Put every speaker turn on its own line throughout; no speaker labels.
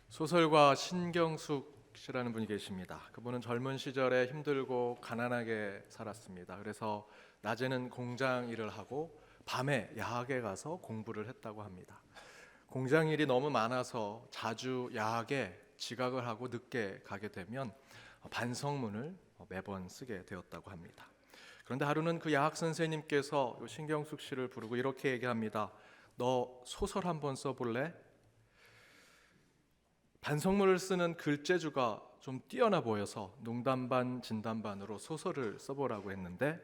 소설가 신경숙 씨라는 분이 계십니다. 그분은 젊은 시절에 힘들고 가난하게 살았습니다. 그래서 낮에는 공장 일을 하고 밤에 야학에 가서 공부를 했다고 합니다. 공장 일이 너무 많아서 자주 야학에 지각을 하고 늦게 가게 되면 반성문을 매번 쓰게 되었다고 합니다. 그런데 하루는 그 야학 선생님께서 신경숙 씨를 부르고 이렇게 얘기합니다. 너 소설 한번 써볼래? 반성문을 쓰는 글재주가 좀 뛰어나 보여서 농담 반 진담 반으로 소설을 써보라고 했는데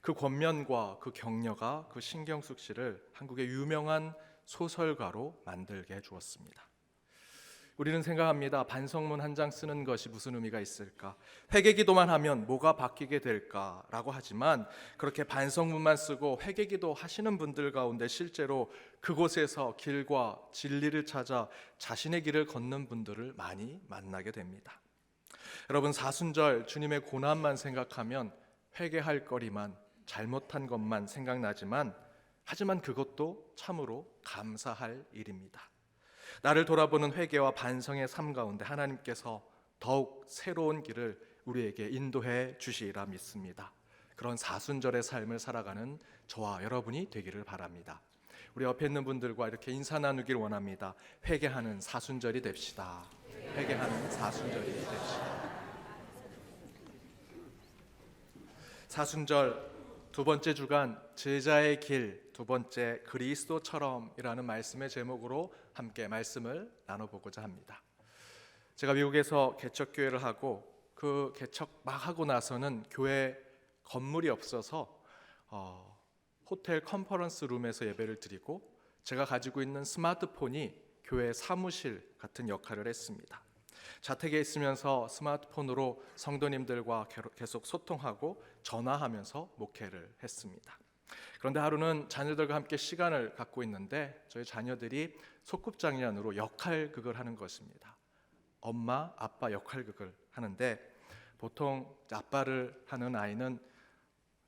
그 권면과 그 격려가 그 신경숙 씨를 한국의 유명한 소설가로 만들게 해주었습니다. 우리는 생각합니다. 반성문 한 장 쓰는 것이 무슨 의미가 있을까? 회개기도만 하면 뭐가 바뀌게 될까라고 하지만 그렇게 반성문만 쓰고 회개기도 하시는 분들 가운데 실제로 그곳에서 길과 진리를 찾아 자신의 길을 걷는 분들을 많이 만나게 됩니다. 여러분, 사순절 주님의 고난만 생각하면 회개할 거리만, 잘못한 것만 생각나지만 하지만 그것도 참으로 감사할 일입니다. 나를 돌아보는 회개와 반성의 삶 가운데 하나님께서 더욱 새로운 길을 우리에게 인도해 주시리라 믿습니다. 그런 사순절의 삶을 살아가는 저와 여러분이 되기를 바랍니다. 우리 옆에 있는 분들과 이렇게 인사 나누길 원합니다. 회개하는 사순절이 됩시다. 회개하는 사순절이 됩시다. 사순절 두 번째 주간 제자의 길, 두 번째 그리스도처럼이라는 말씀의 제목으로 함께 말씀을 나눠보고자 합니다. 제가 미국에서 개척교회를 하고 그 개척 막 하고 나서는 교회 건물이 없어서 호텔 컨퍼런스 룸에서 예배를 드리고 제가 가지고 있는 스마트폰이 교회 사무실 같은 역할을 했습니다. 자택에 있으면서 스마트폰으로 성도님들과 계속 소통하고 전화하면서 목회를 했습니다. 그런데 하루는 자녀들과 함께 시간을 갖고 있는데 저희 자녀들이 소꿉장난으로 역할극을 하는 것입니다. 엄마, 아빠 역할극을 하는데 보통 아빠를 하는 아이는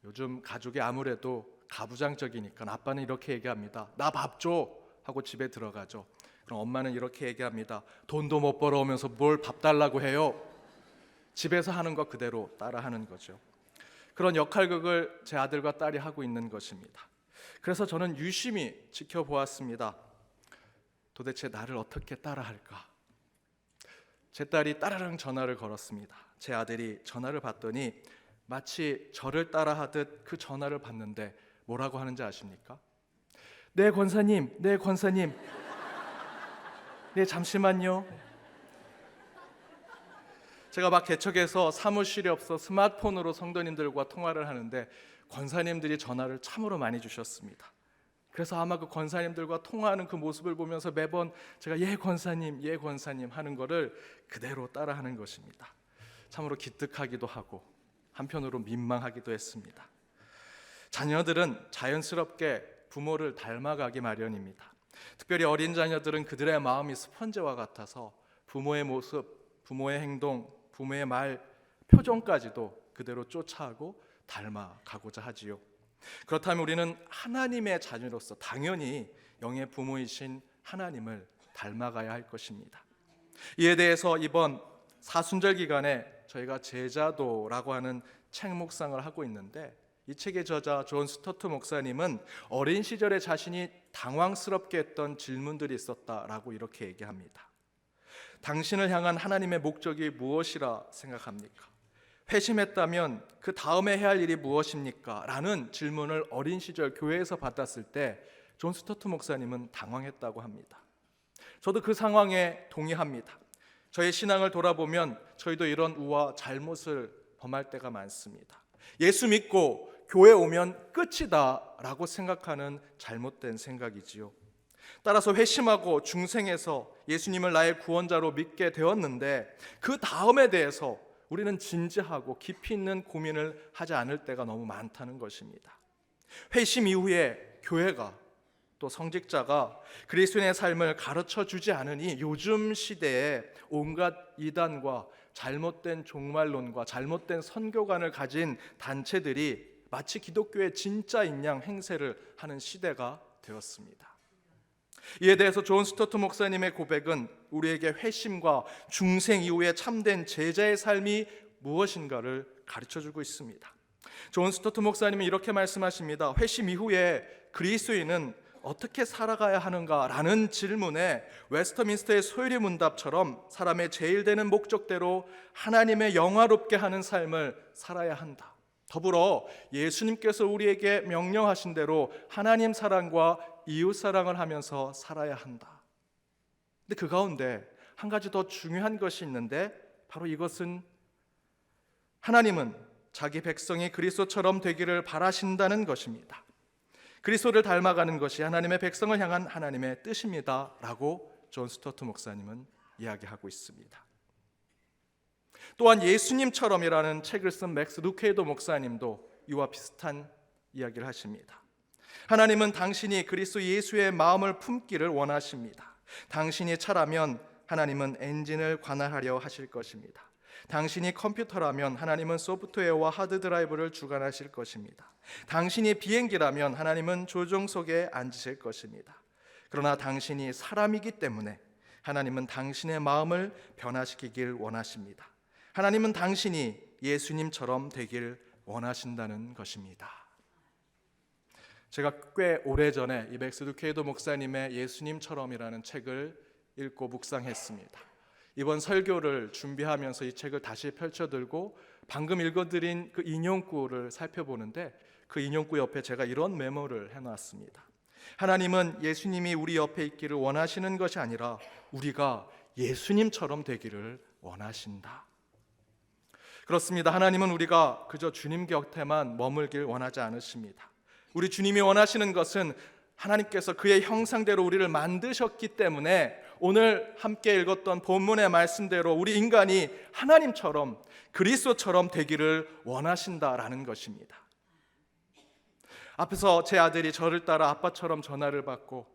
요즘 가족이 아무래도 가부장적이니까 아빠는 이렇게 얘기합니다. 나 밥 줘! 하고 집에 들어가죠. 그럼 엄마는 이렇게 얘기합니다. 돈도 못 벌어오면서 뭘 밥 달라고 해요? 집에서 하는 거 그대로 따라하는 거죠. 그런 역할극을 제 아들과 딸이 하고 있는 것입니다. 그래서 저는 유심히 지켜보았습니다. 도대체 나를 어떻게 따라할까? 제 딸이 따라랑 전화를 걸었습니다. 제 아들이 전화를 받더니 마치 저를 따라하듯 그 전화를 받는데 뭐라고 하는지 아십니까? 네 권사님, 네 권사님, 네 잠시만요. 제가 막 개척해서 사무실이 없어 스마트폰으로 성도님들과 통화를 하는데 권사님들이 전화를 참으로 많이 주셨습니다. 그래서 아마 그 권사님들과 통화하는 그 모습을 보면서 매번 제가 예 권사님, 예 권사님 하는 거를 그대로 따라하는 것입니다. 참으로 기특하기도 하고 한편으로 민망하기도 했습니다. 자녀들은 자연스럽게 부모를 닮아가기 마련입니다. 특별히 어린 자녀들은 그들의 마음이 스펀지와 같아서 부모의 모습, 부모의 행동, 부모의 말, 표정까지도 그대로 쫓아가고 닮아가고자 하지요. 그렇다면 우리는 하나님의 자녀로서 당연히 영의 부모이신 하나님을 닮아가야 할 것입니다. 이에 대해서 이번 사순절 기간에 저희가 제자도라고 하는 책 묵상을 하고 있는데 이 책의 저자 존 스토트 목사님은 어린 시절에 자신이 당황스럽게 했던 질문들이 있었다라고 이렇게 얘기합니다. 당신을 향한 하나님의 목적이 무엇이라 생각합니까? 회심했다면 그 다음에 해야 할 일이 무엇입니까? 라는 질문을 어린 시절 교회에서 받았을 때 존 스토트 목사님은 당황했다고 합니다. 저도 그 상황에 동의합니다. 저의 신앙을 돌아보면 저희도 이런 우와 잘못을 범할 때가 많습니다. 예수 믿고 교회 오면 끝이다 라고 생각하는 잘못된 생각이지요. 따라서 회심하고 중생해서 예수님을 나의 구원자로 믿게 되었는데 그 다음에 대해서 우리는 진지하고 깊이 있는 고민을 하지 않을 때가 너무 많다는 것입니다. 회심 이후에 교회가 또 성직자가 그리스도인의 삶을 가르쳐 주지 않으니 요즘 시대에 온갖 이단과 잘못된 종말론과 잘못된 선교관을 가진 단체들이 마치 기독교의 진짜인 양 행세를 하는 시대가 되었습니다. 이에 대해서 존 스토트 목사님의 고백은 우리에게 회심과 중생 이후에 참된 제자의 삶이 무엇인가를 가르쳐주고 있습니다. 존 스토트 목사님은 이렇게 말씀하십니다. 회심 이후에 그리스도인은 어떻게 살아가야 하는가라는 질문에 웨스터민스터의 소요리 문답처럼 사람의 제일 되는 목적대로 하나님의 영화롭게 하는 삶을 살아야 한다. 더불어 예수님께서 우리에게 명령하신 대로 하나님 사랑과 이웃 사랑을 하면서 살아야 한다. 근데 그 가운데 한 가지 더 중요한 것이 있는데 바로 이것은 하나님은 자기 백성이 그리스도처럼 되기를 바라신다는 것입니다. 그리스도를 닮아가는 것이 하나님의 백성을 향한 하나님의 뜻입니다 라고 존 스토트 목사님은 이야기하고 있습니다. 또한 예수님처럼이라는 책을 쓴 맥스 루케이도 목사님도 이와 비슷한 이야기를 하십니다. 하나님은 당신이 그리스도 예수의 마음을 품기를 원하십니다. 당신이 차라면 하나님은 엔진을 관할하려 하실 것입니다. 당신이 컴퓨터라면 하나님은 소프트웨어와 하드드라이브를 주관하실 것입니다. 당신이 비행기라면 하나님은 조종석에 앉으실 것입니다. 그러나 당신이 사람이기 때문에 하나님은 당신의 마음을 변화시키길 원하십니다. 하나님은 당신이 예수님처럼 되길 원하신다는 것입니다. 제가 꽤 오래전에 이 맥스 루케이도 목사님의 예수님처럼이라는 책을 읽고 묵상했습니다. 이번 설교를 준비하면서 이 책을 다시 펼쳐들고 방금 읽어드린 그 인용구를 살펴보는데 그 인용구 옆에 제가 이런 메모를 해놨습니다. 하나님은 예수님이 우리 옆에 있기를 원하시는 것이 아니라 우리가 예수님처럼 되기를 원하신다. 그렇습니다. 하나님은 우리가 그저 주님 곁에만 머물길 원하지 않으십니다. 우리 주님이 원하시는 것은 하나님께서 그의 형상대로 우리를 만드셨기 때문에 오늘 함께 읽었던 본문의 말씀대로 우리 인간이 하나님처럼 그리스도처럼 되기를 원하신다라는 것입니다. 앞에서 제 아들이 저를 따라 아빠처럼 전화를 받고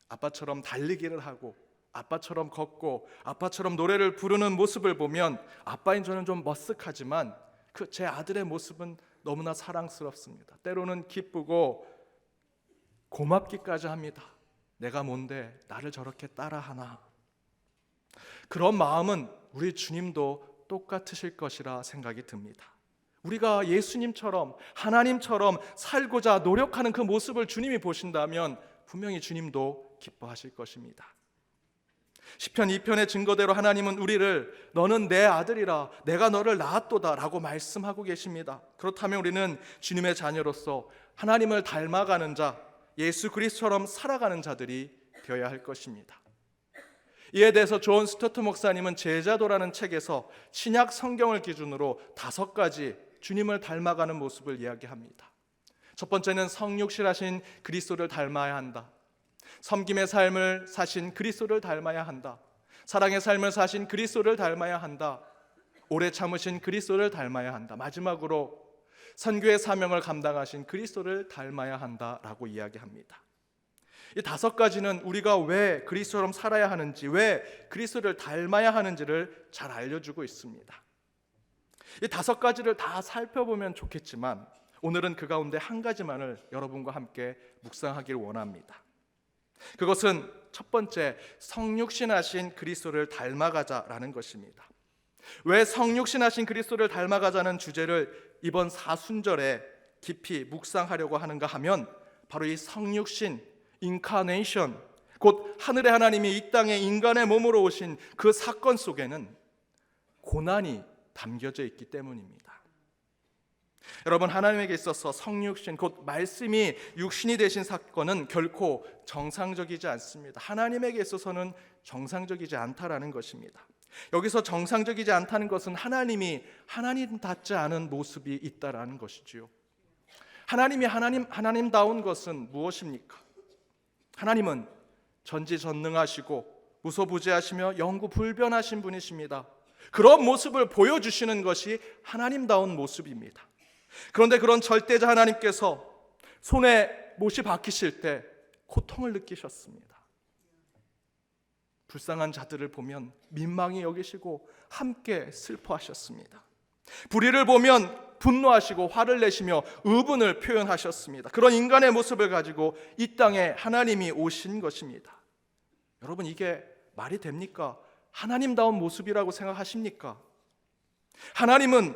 아빠처럼 달리기를 하고 아빠처럼 걷고 아빠처럼 노래를 부르는 모습을 보면 아빠인 저는 좀 머쓱하지만 그 제 아들의 모습은 너무나 사랑스럽습니다. 때로는 기쁘고 고맙기까지 합니다. 내가 뭔데 나를 저렇게 따라하나. 그런 마음은 우리 주님도 똑같으실 것이라 생각이 듭니다. 우리가 예수님처럼 하나님처럼 살고자 노력하는 그 모습을 주님이 보신다면 분명히 주님도 기뻐하실 것입니다. 시편 2편의 증거대로 하나님은 우리를 너는 내 아들이라 내가 너를 낳았도다 라고 말씀하고 계십니다. 그렇다면 우리는 주님의 자녀로서 하나님을 닮아가는 자, 예수 그리스도처럼 살아가는 자들이 되어야 할 것입니다. 이에 대해서 존 스토트 목사님은 제자도라는 책에서 신약 성경을 기준으로 5가지 주님을 닮아가는 모습을 이야기합니다. 첫 번째는 성육신하신 그리스도를 닮아야 한다. 섬김의 삶을 사신 그리스도를 닮아야 한다. 사랑의 삶을 사신 그리스도를 닮아야 한다. 오래 참으신 그리스도를 닮아야 한다. 마지막으로 선교의 사명을 감당하신 그리스도를 닮아야 한다라고 이야기합니다. 이 5가지는 우리가 왜 그리스도처럼 살아야 하는지, 왜 그리스도를 닮아야 하는지를 잘 알려주고 있습니다. 이 5가지를 다 살펴보면 좋겠지만 오늘은 그 가운데 한 가지만을 여러분과 함께 묵상하길 원합니다. 그것은 첫 번째, 성육신하신 그리스도를 닮아가자라는 것입니다. 왜 성육신하신 그리스도를 닮아가자는 주제를 이번 사순절에 깊이 묵상하려고 하는가 하면 바로 이 성육신, 인카네이션, 곧 하늘의 하나님이 이 땅에 인간의 몸으로 오신 그 사건 속에는 고난이 담겨져 있기 때문입니다. 여러분, 하나님에게 있어서 성육신, 곧 말씀이 육신이 되신 사건은 결코 정상적이지 않습니다. 하나님에게 있어서는 정상적이지 않다라는 것입니다. 여기서 정상적이지 않다는 것은 하나님이 하나님답지 않은 모습이 있다라는 것이지요. 하나님이 하나님다운 것은 무엇입니까? 하나님은 전지전능하시고 무소부재하시며 영구불변하신 분이십니다. 그런 모습을 보여주시는 것이 하나님다운 모습입니다. 그런데 그런 절대자 하나님께서 손에 못이 박히실 때 고통을 느끼셨습니다. 불쌍한 자들을 보면 민망히 여기시고 함께 슬퍼하셨습니다. 불의를 보면 분노하시고 화를 내시며 의분을 표현하셨습니다. 그런 인간의 모습을 가지고 이 땅에 하나님이 오신 것입니다. 여러분, 이게 말이 됩니까? 하나님다운 모습이라고 생각하십니까? 하나님은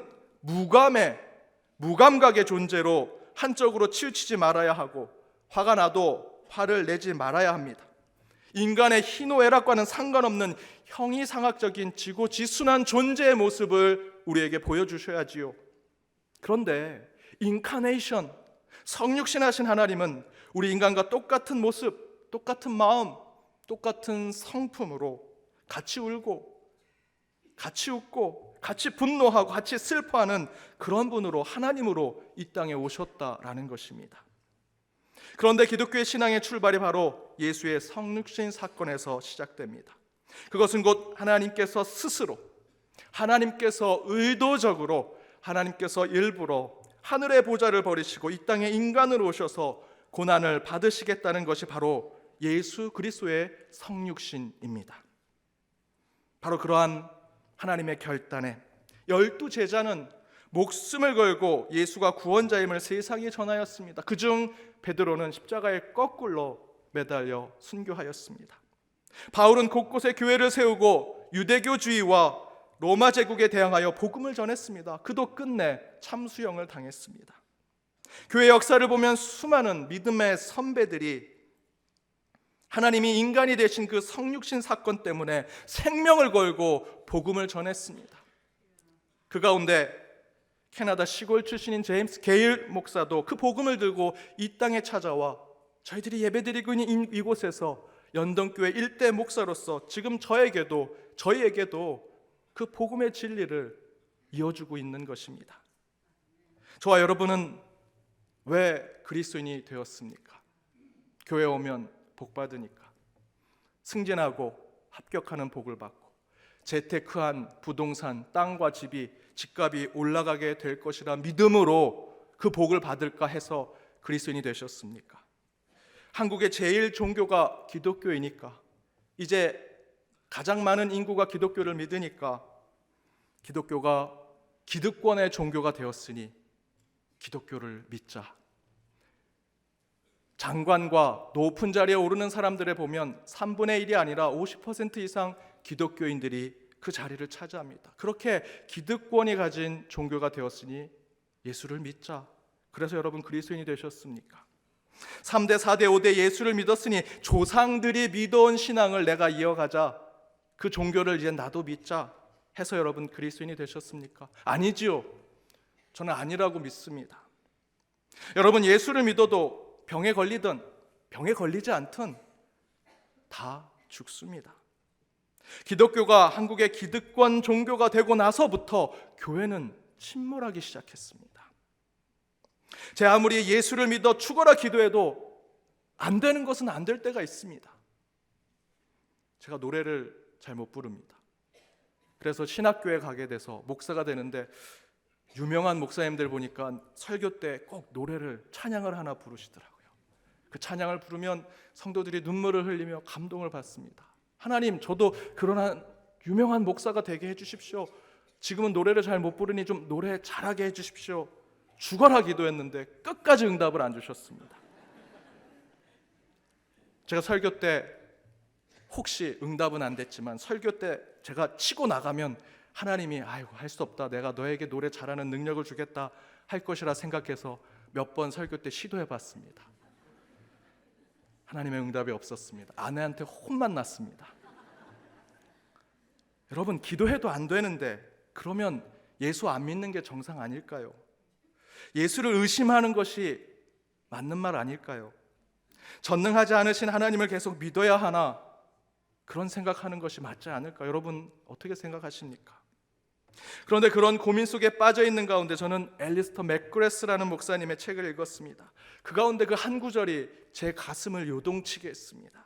무감각의 존재로 한쪽으로 치우치지 말아야 하고, 화가 나도 화를 내지 말아야 합니다. 인간의 희노애락과는 상관없는 형이상학적인 지고지순한 존재의 모습을 우리에게 보여주셔야지요. 그런데 인카네이션, 성육신하신 하나님은 우리 인간과 똑같은 모습, 똑같은 마음, 똑같은 성품으로 같이 울고, 같이 웃고, 같이 분노하고, 같이 슬퍼하는 그런 분으로, 하나님으로 이 땅에 오셨다라는 것입니다. 그런데 기독교의 신앙의 출발이 바로 예수의 성육신 사건에서 시작됩니다. 그것은 곧 하나님께서 스스로, 하나님께서 의도적으로, 하나님께서 일부러 하늘의 보좌를 버리시고 이 땅에 인간으로 오셔서 고난을 받으시겠다는 것이 바로 예수 그리스도의 성육신입니다. 바로 그러한 하나님의 결단에 12제자는 목숨을 걸고 예수가 구원자임을 세상에 전하였습니다. 그중 베드로는 십자가에 거꾸로 매달려 순교하였습니다. 바울은 곳곳에 교회를 세우고 유대교주의와 로마 제국에 대항하여 복음을 전했습니다. 그도 끝내 참수형을 당했습니다. 교회 역사를 보면 수많은 믿음의 선배들이 하나님이 인간이 되신 그 성육신 사건 때문에 생명을 걸고 복음을 전했습니다. 그 가운데 캐나다 시골 출신인 제임스 게일 목사도 그 복음을 들고 이 땅에 찾아와 저희들이 예배드리고 있는 이곳에서 연동교회 일대 목사로서 지금 저희에게도 그 복음의 진리를 이어주고 있는 것입니다. 저와 여러분은 왜 그리스도인이 되었습니까? 교회 오면 복 받으니까, 승진하고 합격하는 복을 받고, 재테크한 부동산, 땅과 집값이 올라가게 될 것이라 믿음으로 그 복을 받을까 해서 그리스도인이 되셨습니까? 한국의 제일 종교가 기독교이니까, 이제 가장 많은 인구가 기독교를 믿으니까 기독교가 기득권의 종교가 되었으니 기독교를 믿자. 장관과 높은 자리에 오르는 사람들을 보면 3분의 1이 아니라 50% 이상 기독교인들이 그 자리를 차지합니다. 그렇게 기득권이 가진 종교가 되었으니 예수를 믿자. 그래서 여러분 그리스도인이 되셨습니까? 3대, 4대, 5대 예수를 믿었으니 조상들이 믿어온 신앙을 내가 이어가자. 그 종교를 이제 나도 믿자 해서 여러분 그리스도인이 되셨습니까? 아니지요. 저는 아니라고 믿습니다. 여러분, 예수를 믿어도 병에 걸리든 병에 걸리지 않든 다 죽습니다. 기독교가 한국의 기득권 종교가 되고 나서부터 교회는 침몰하기 시작했습니다. 제 아무리 예수를 믿어 죽어라 기도해도 안 되는 것은 안 될 때가 있습니다. 제가 노래를 잘 못 부릅니다. 그래서 신학교에 가게 돼서 목사가 되는데 유명한 목사님들 보니까 설교 때 꼭 노래를, 찬양을 하나 부르시더라고요. 그 찬양을 부르면 성도들이 눈물을 흘리며 감동을 받습니다. 하나님, 저도 그런 유명한 목사가 되게 해주십시오. 지금은 노래를 잘 못 부르니 좀 노래 잘하게 해주십시오. 죽어라 기도했는데 끝까지 응답을 안 주셨습니다. 제가 설교 때 혹시 응답은 안 됐지만 설교 때 제가 치고 나가면 하나님이 아이고 할 수 없다, 내가 너에게 노래 잘하는 능력을 주겠다 할 것이라 생각해서 몇 번 설교 때 시도해봤습니다. 하나님의 응답이 없었습니다. 아내한테 혼만 났습니다. 여러분, 기도해도 안 되는데 그러면 예수 안 믿는 게 정상 아닐까요? 예수를 의심하는 것이 맞는 말 아닐까요? 전능하지 않으신 하나님을 계속 믿어야 하나, 그런 생각하는 것이 맞지 않을까? 여러분 어떻게 생각하십니까? 그런데 그런 고민 속에 빠져 있는 가운데 저는 앨리스터 맥그레스라는 목사님의 책을 읽었습니다. 그 가운데 그 한 구절이 제 가슴을 요동치게 했습니다.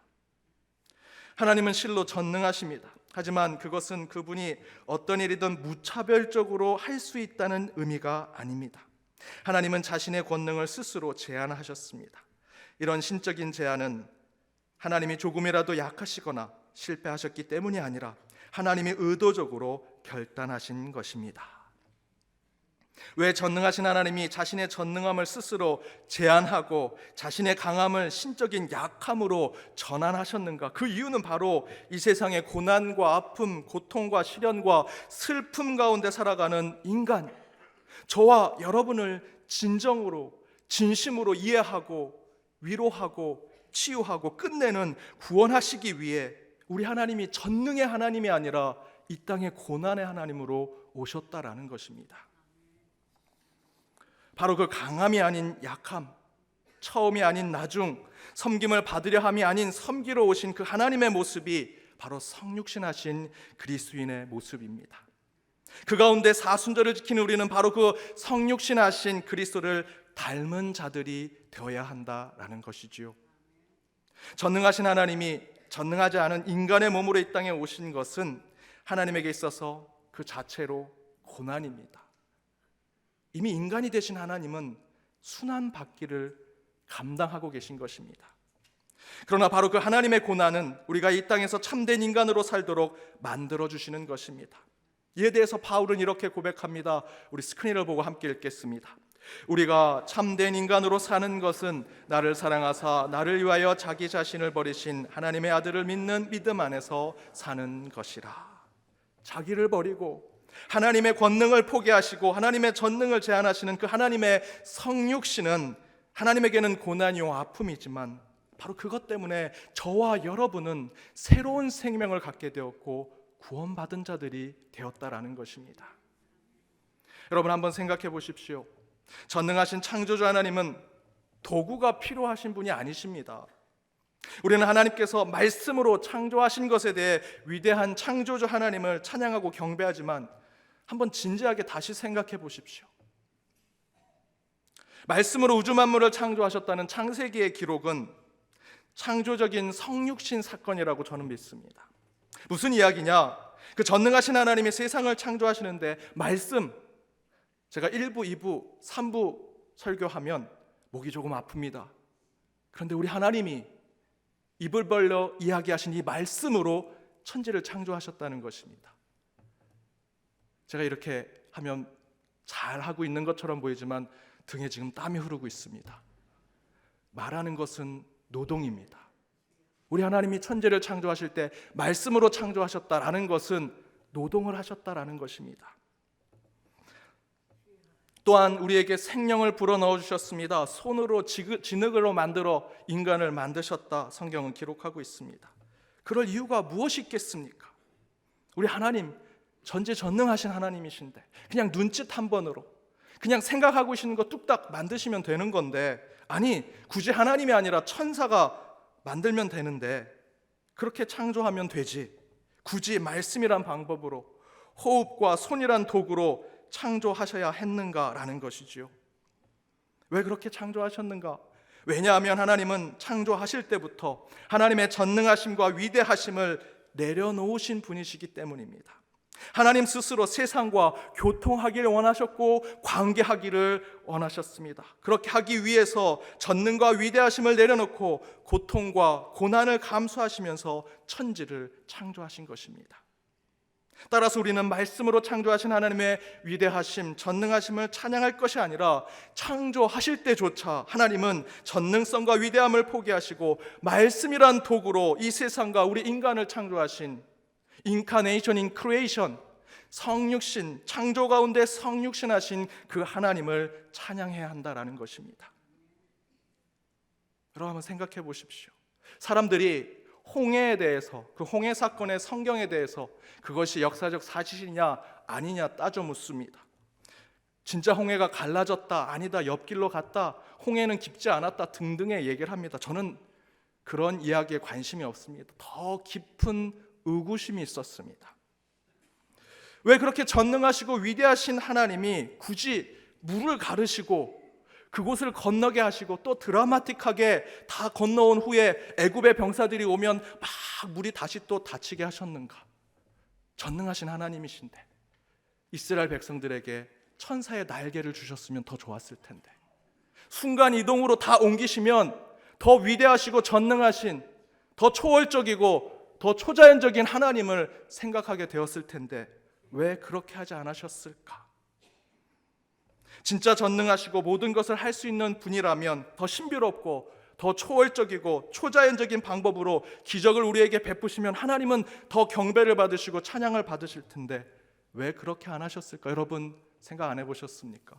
하나님은 실로 전능하십니다. 하지만 그것은 그분이 어떤 일이든 무차별적으로 할 수 있다는 의미가 아닙니다. 하나님은 자신의 권능을 스스로 제한하셨습니다. 이런 신적인 제한은 하나님이 조금이라도 약하시거나 실패하셨기 때문이 아니라 하나님이 의도적으로 결단하신 것입니다. 왜 전능하신 하나님이 자신의 전능함을 스스로 제한하고 자신의 강함을 신적인 약함으로 전환하셨는가? 그 이유는 바로 이 세상의 고난과 아픔, 고통과 시련과 슬픔 가운데 살아가는 인간, 저와 여러분을 진정으로, 진심으로 이해하고 위로하고 치유하고 끝내는 구원하시기 위해 우리 하나님이 전능의 하나님이 아니라 이 땅의 고난의 하나님으로 오셨다라는 것입니다. 바로 그 강함이 아닌 약함, 처음이 아닌 나중, 섬김을 받으려 함이 아닌 섬기러 오신 그 하나님의 모습이 바로 성육신하신 그리스도인의 모습입니다. 그 가운데 사순절을 지키는 우리는 바로 그 성육신하신 그리스도를 닮은 자들이 되어야 한다라는 것이지요. 전능하신 하나님이 전능하지 않은 인간의 몸으로 이 땅에 오신 것은 하나님에게 있어서 그 자체로 고난입니다. 이미 인간이 되신 하나님은 순환받기를 감당하고 계신 것입니다. 그러나 바로 그 하나님의 고난은 우리가 이 땅에서 참된 인간으로 살도록 만들어주시는 것입니다. 이에 대해서 바울은 이렇게 고백합니다. 우리 스크린을 보고 함께 읽겠습니다. 우리가 참된 인간으로 사는 것은 나를 사랑하사 나를 위하여 자기 자신을 버리신 하나님의 아들을 믿는 믿음 안에서 사는 것이라. 자기를 버리고 하나님의 권능을 포기하시고 하나님의 전능을 제한하시는 그 하나님의 성육신은 하나님에게는 고난이요 아픔이지만 바로 그것 때문에 저와 여러분은 새로운 생명을 갖게 되었고 구원받은 자들이 되었다라는 것입니다. 여러분 한번 생각해 보십시오. 전능하신 창조주 하나님은 도구가 필요하신 분이 아니십니다. 우리는 하나님께서 말씀으로 창조하신 것에 대해 위대한 창조주 하나님을 찬양하고 경배하지만 한번 진지하게 다시 생각해 보십시오. 말씀으로 우주 만물을 창조하셨다는 창세기의 기록은 창조적인 성육신 사건이라고 저는 믿습니다. 무슨 이야기냐? 그 전능하신 하나님이 세상을 창조하시는데 말씀, 제가 1부, 2부, 3부 설교하면 목이 조금 아픕니다. 그런데 우리 하나님이 입을 벌려 이야기하신 이 말씀으로 천지를 창조하셨다는 것입니다. 제가 이렇게 하면 잘하고 있는 것처럼 보이지만 등에 지금 땀이 흐르고 있습니다. 말하는 것은 노동입니다. 우리 하나님이 천지를 창조하실 때 말씀으로 창조하셨다라는 것은 노동을 하셨다라는 것입니다. 또한 우리에게 생명을 불어넣어 주셨습니다. 손으로 진흙으로 만들어 인간을 만드셨다 성경은 기록하고 있습니다. 그럴 이유가 무엇이 있겠습니까? 우리 하나님 전지전능하신 하나님이신데 그냥 눈짓 한 번으로 그냥 생각하고 계시는 거 뚝딱 만드시면 되는 건데, 아니 굳이 하나님이 아니라 천사가 만들면 되는데 그렇게 창조하면 되지, 굳이 말씀이란 방법으로 호흡과 손이란 도구로 창조하셔야 했는가라는 것이지요. 왜 그렇게 창조하셨는가? 왜냐하면 하나님은 창조하실 때부터 하나님의 전능하심과 위대하심을 내려놓으신 분이시기 때문입니다. 하나님 스스로 세상과 교통하기를 원하셨고 관계하기를 원하셨습니다. 그렇게 하기 위해서 전능과 위대하심을 내려놓고 고통과 고난을 감수하시면서 천지를 창조하신 것입니다. 따라서 우리는 말씀으로 창조하신 하나님의 위대하심, 전능하심을 찬양할 것이 아니라 창조하실 때조차 하나님은 전능성과 위대함을 포기하시고 말씀이란 도구로 이 세상과 우리 인간을 창조하신 인카네이션 인 크리에이션, 성육신, 창조 가운데 성육신하신 그 하나님을 찬양해야 한다라는 것입니다. 여러분 한번 생각해 보십시오. 사람들이 홍해에 대해서, 그 홍해 사건의 성경에 대해서 그것이 역사적 사실이냐 아니냐 따져 묻습니다. 진짜 홍해가 갈라졌다, 아니다, 옆길로 갔다, 홍해는 깊지 않았다 등등의 얘기를 합니다. 저는 그런 이야기에 관심이 없습니다. 더 깊은 의구심이 있었습니다. 왜 그렇게 전능하시고 위대하신 하나님이 굳이 물을 가르시고 그곳을 건너게 하시고 또 드라마틱하게 다 건너온 후에 애굽의 병사들이 오면 막 물이 다시 또 닫히게 하셨는가? 전능하신 하나님이신데 이스라엘 백성들에게 천사의 날개를 주셨으면 더 좋았을 텐데, 순간 이동으로 다 옮기시면 더 위대하시고 전능하신, 더 초월적이고 더 초자연적인 하나님을 생각하게 되었을 텐데 왜 그렇게 하지 않으셨을까? 진짜 전능하시고 모든 것을 할 수 있는 분이라면 더 신비롭고 더 초월적이고 초자연적인 방법으로 기적을 우리에게 베푸시면 하나님은 더 경배를 받으시고 찬양을 받으실 텐데 왜 그렇게 안 하셨을까? 여러분 생각 안 해보셨습니까?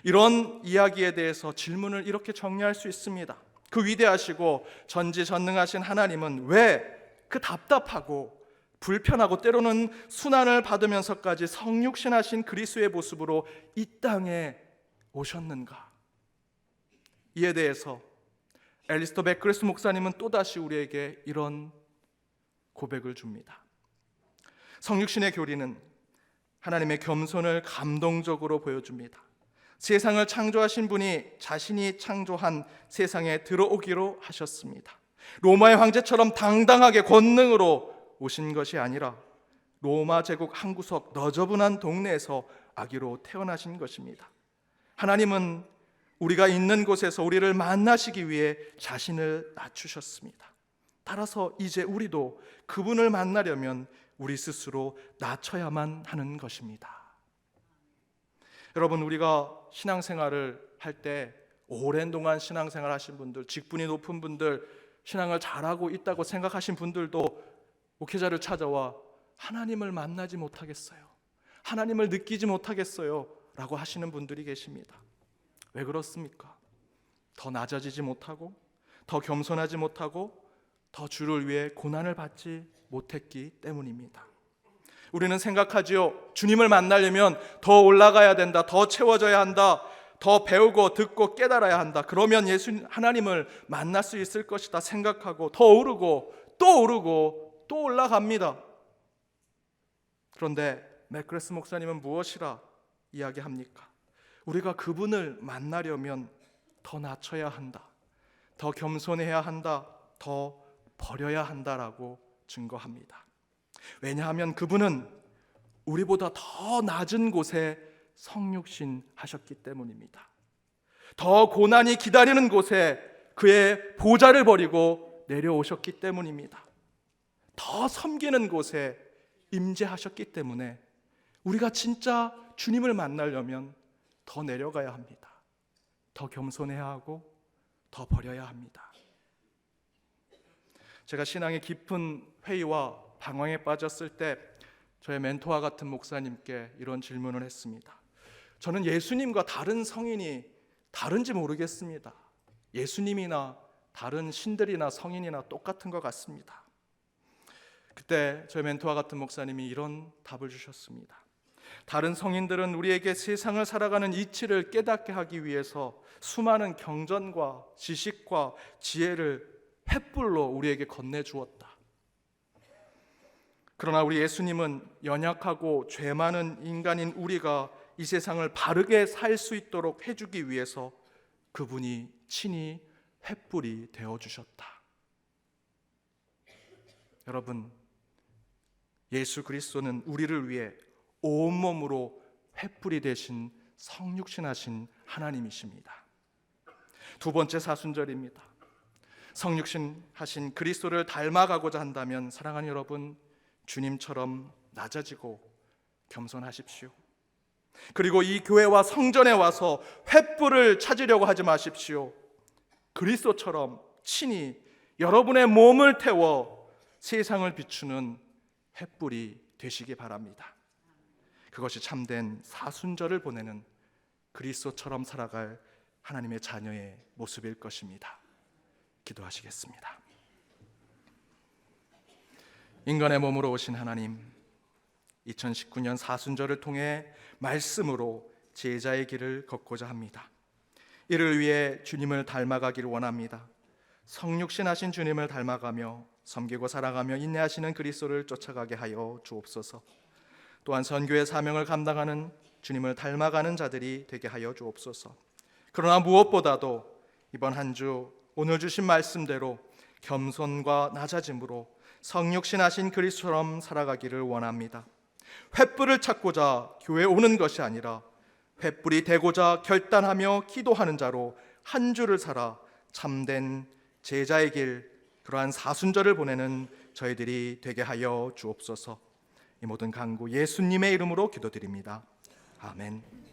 이런 이야기에 대해서 질문을 이렇게 정리할 수 있습니다. 그 위대하시고 전지전능하신 하나님은 왜 그 답답하고 불편하고 때로는 순환을 받으면서까지 성육신하신 그리스도의 모습으로 이 땅에 오셨는가? 이에 대해서 앨리스터 맥그레스 목사님은 또다시 우리에게 이런 고백을 줍니다. 성육신의 교리는 하나님의 겸손을 감동적으로 보여줍니다. 세상을 창조하신 분이 자신이 창조한 세상에 들어오기로 하셨습니다. 로마의 황제처럼 당당하게 권능으로 오신 것이 아니라 로마 제국 한 구석 너저분한 동네에서 아기로 태어나신 것입니다. 하나님은 우리가 있는 곳에서 우리를 만나시기 위해 자신을 낮추셨습니다. 따라서 이제 우리도 그분을 만나려면 우리 스스로 낮춰야만 하는 것입니다. 여러분, 우리가 신앙생활을 할 때 오랜 동안 신앙생활 하신 분들, 직분이 높은 분들, 신앙을 잘하고 있다고 생각하신 분들도 목회자를 찾아와 하나님을 만나지 못하겠어요, 하나님을 느끼지 못하겠어요 라고 하시는 분들이 계십니다. 왜 그렇습니까? 더 낮아지지 못하고 더 겸손하지 못하고 더 주를 위해 고난을 받지 못했기 때문입니다. 우리는 생각하지요, 주님을 만나려면 더 올라가야 된다, 더 채워져야 한다, 더 배우고 듣고 깨달아야 한다, 그러면 하나님을 만날 수 있을 것이다 생각하고 더 오르고 또 올라갑니다. 그런데 맥그레스 목사님은 무엇이라 이야기합니까? 우리가 그분을 만나려면 더 낮춰야 한다, 더 겸손해야 한다, 더 버려야 한다라고 증거합니다. 왜냐하면 그분은 우리보다 더 낮은 곳에 성육신 하셨기 때문입니다. 더 고난이 기다리는 곳에 그의 보좌를 버리고 내려오셨기 때문입니다. 더 섬기는 곳에 임재하셨기 때문에 우리가 진짜 주님을 만나려면 더 내려가야 합니다. 더 겸손해야 하고 더 버려야 합니다. 제가 신앙의 깊은 회의와 방황에 빠졌을 때 저의 멘토와 같은 목사님께 이런 질문을 했습니다. 저는 예수님과 다른 성인이 다른지 모르겠습니다. 예수님이나 다른 신들이나 성인이나 똑같은 것 같습니다. 그때 저의 멘토와 같은 목사님이 이런 답을 주셨습니다. 다른 성인들은 우리에게 세상을 살아가는 이치를 깨닫게 하기 위해서 수많은 경전과 지식과 지혜를 횃불로 우리에게 건네주었다. 그러나 우리 예수님은 연약하고 죄 많은 인간인 우리가 이 세상을 바르게 살 수 있도록 해주기 위해서 그분이 친히 횃불이 되어주셨다. 여러분, 예수 그리스도는 우리를 위해 온몸으로 횃불이 되신 성육신하신 하나님이십니다. 두 번째 사순절입니다. 성육신하신 그리스도를 닮아가고자 한다면 사랑하는 여러분, 주님처럼 낮아지고 겸손하십시오. 그리고 이 교회와 성전에 와서 횃불을 찾으려고 하지 마십시오. 그리스도처럼 친히 여러분의 몸을 태워 세상을 비추는 횃불이 되시기 바랍니다. 그것이 참된 사순절을 보내는 그리스도처럼 살아갈 하나님의 자녀의 모습일 것입니다. 기도하시겠습니다. 인간의 몸으로 오신 하나님, 2019년 사순절을 통해 말씀으로 제자의 길을 걷고자 합니다. 이를 위해 주님을 닮아가기를 원합니다. 성육신하신 주님을 닮아가며 섬기고 살아가며 인내하시는 그리스도를 쫓아가게 하여 주옵소서. 또한 선교의 사명을 감당하는 주님을 닮아가는 자들이 되게 하여 주옵소서. 그러나 무엇보다도 이번 한 주 오늘 주신 말씀대로 겸손과 낮아짐으로 성육신하신 그리스도처럼 살아가기를 원합니다. 횃불을 찾고자 교회에 오는 것이 아니라 횃불이 되고자 결단하며 기도하는 자로 한 주를 살아 참된 제자의 길, 그러한 사순절을 보내는 저희들이 되게 하여 주옵소서. 이 모든 간구 예수님의 이름으로 기도드립니다. 아멘.